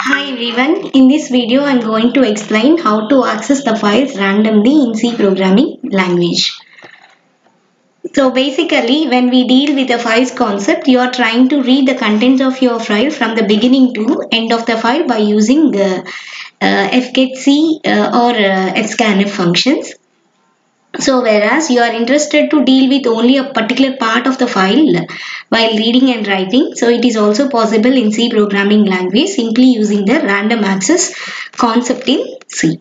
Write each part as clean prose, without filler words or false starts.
Hi everyone, in this video I am going to explain how to access the files randomly in C programming language. So basically when we deal with the files concept, you are trying to read the contents of your file from the beginning to end of the file by using fgetc or fscanf functions. So whereas you are interested to deal with only a particular part of the file while reading and writing, so it is also possible in C programming language simply using the random access concept in C.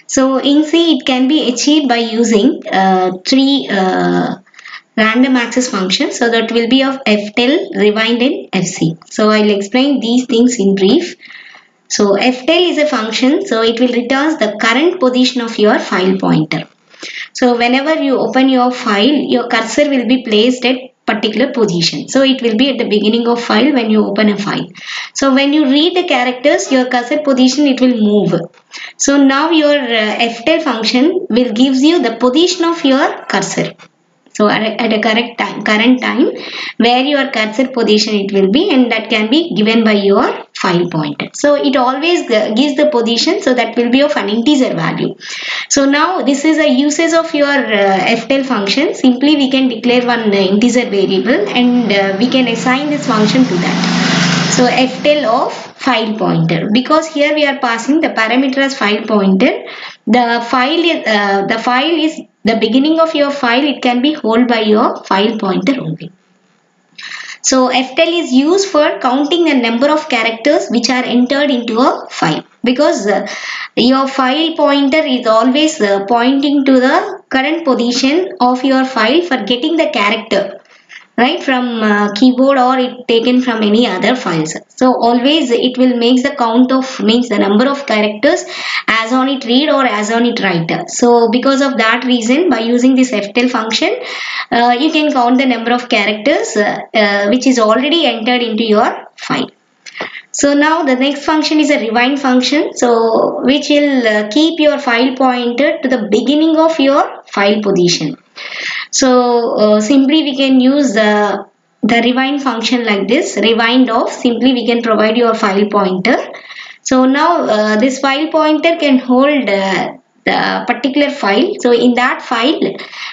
So in C it can be achieved by using three random access functions. So that will be of ftell, rewind and fc. So I'll explain these things in brief. So ftell is a function, so it will return the current position of your file pointer. So whenever you open your file, your cursor will be placed at particular position. So it will be at the beginning of file when you open a file. So when you read the characters, your cursor position it will move. So now your ftell function will gives you the position of your cursor. So at a current time where your cursor position it will be, and that can be given by your file pointer. So it always gives the position, so that will be of an integer value. So now this is a usage of your ftell function. Simply we can declare one integer variable and we can assign this function to that. So ftell of file pointer, because here we are passing the parameter as file pointer. The file is the beginning of your file. It can be held by your file pointer only. So ftell is used for counting the number of characters which are entered into a file, because your file pointer is always pointing to the current position of your file for getting the character, right, from keyboard or it taken from any other files. So always it will make the count of, means the number of characters as on it read or as on it write. So because of that reason, by using this ftell function, you can count the number of characters which is already entered into your file. So now the next function is a rewind function, so which will keep your file pointer to the beginning of your file position. So simply we can use the rewind function like this. Rewind of, simply we can provide your file pointer. So now this file pointer can hold the particular file. So in that file,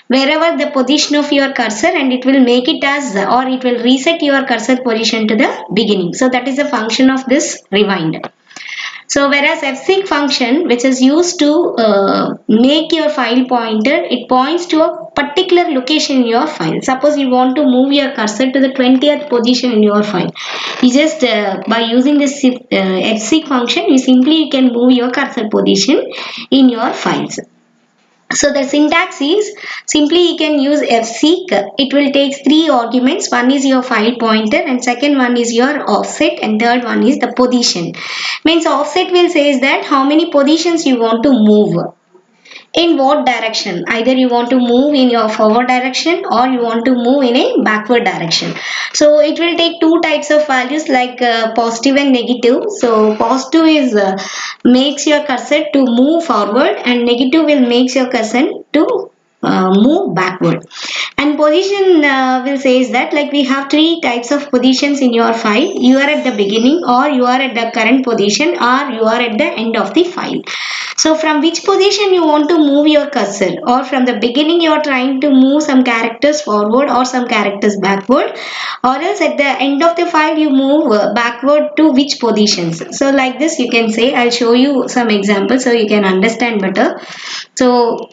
wherever the position of your cursor, and it will make it as, or it will reset your cursor position to the beginning. So that is the function of this rewind. So whereas fseek function, which is used to make your file pointer, it points to a particular location in your file. Suppose you want to move your cursor to the 20th position in your file. You just by using this fseek function, you can move your cursor position in your files. So the syntax is, simply you can use fseek. It will take three arguments. One is your file pointer, and second one is your offset, and third one is the position. Means offset will says that how many positions you want to move, in what direction. Either you want to move in your forward direction or you want to move in a backward direction. So it will take two types of values, like positive and negative. So positive is makes your cursor to move forward, and negative will makes your cursor to move backward. And position will says that, like, we have three types of positions in your file. You are at the beginning, or you are at the current position, or you are at the end of the file. So from which position you want to move your cursor, or from the beginning you are trying to move some characters forward or some characters backward, or else at the end of the file you move backward to which positions. So like this you can say. I'll show you some examples so you can understand better. So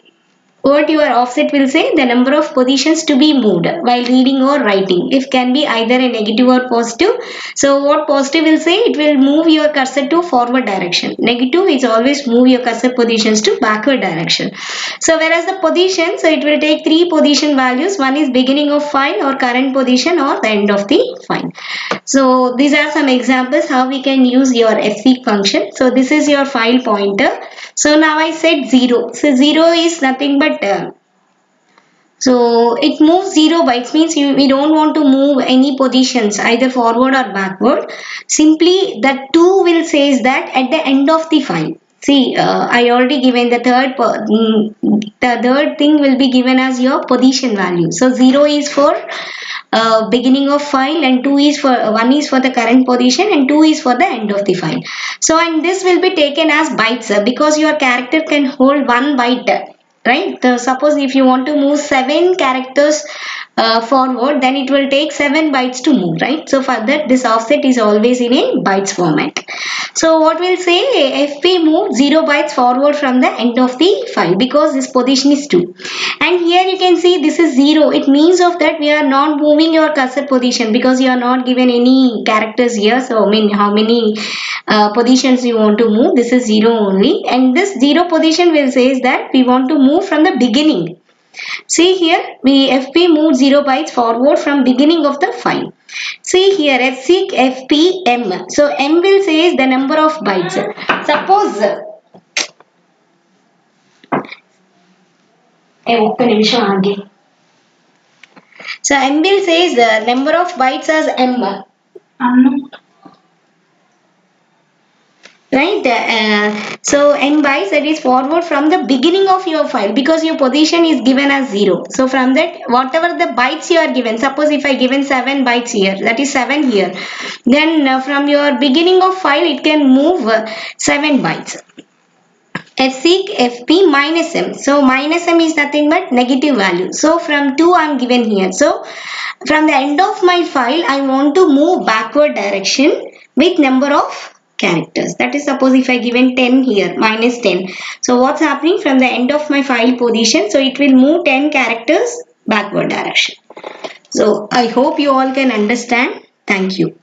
what your offset will say, the number of positions to be moved while reading or writing. If can be either a negative or positive. So what positive will say, it will move your cursor to forward direction. Negative is always move your cursor positions to backward direction. So whereas the position, so it will take three position values. One is beginning of file, or current position, or the end of the file. So these are some examples how we can use your fseek function. So this is your file pointer. So now I said 0. So 0 is nothing but so it moves 0 bytes, means we don't want to move any positions either forward or backward. Simply the 2 will says that at the end of the file. See, I already given the third thing will be given as your position value. So 0 is for beginning of file, and 2 is for 1 is for the current position, and 2 is for the end of the file. So and this will be taken as bytes because your character can hold 1 byte. Right? Suppose if you want to move 7 characters forward, then it will take 7 bytes to move, right? So for that, this offset is always in a bytes format. So what we'll say, FP move 0 bytes forward from the end of the file because this position is 2. And here you can see this is 0. It means of that we are not moving your cursor position because you are not given any characters here. So I mean how many positions you want to move. This is 0 only. And this 0 position will say is that we want to move from the beginning. See here, we FP moved 0 bytes forward from beginning of the file. See here, seek FP M. So M will say is the number of bytes. Suppose, ఒక్క నిమిషం ఆగి. So M will say is the number of bytes as M. Right, so n bytes that is forward from the beginning of your file because your position is given as 0. So from that, whatever the bytes you are given, suppose if I given 7 bytes here, that is 7 here, then from your beginning of file it can move 7 bytes. Seek FP minus M. So minus M is nothing but negative value. So from 2 I am given here. So from the end of my file I want to move backward direction with number of characters. That is, suppose if I given 10 here, minus 10. So what's happening from the end of my file position? So it will move 10 characters backward direction. So I hope you all can understand. Thank you.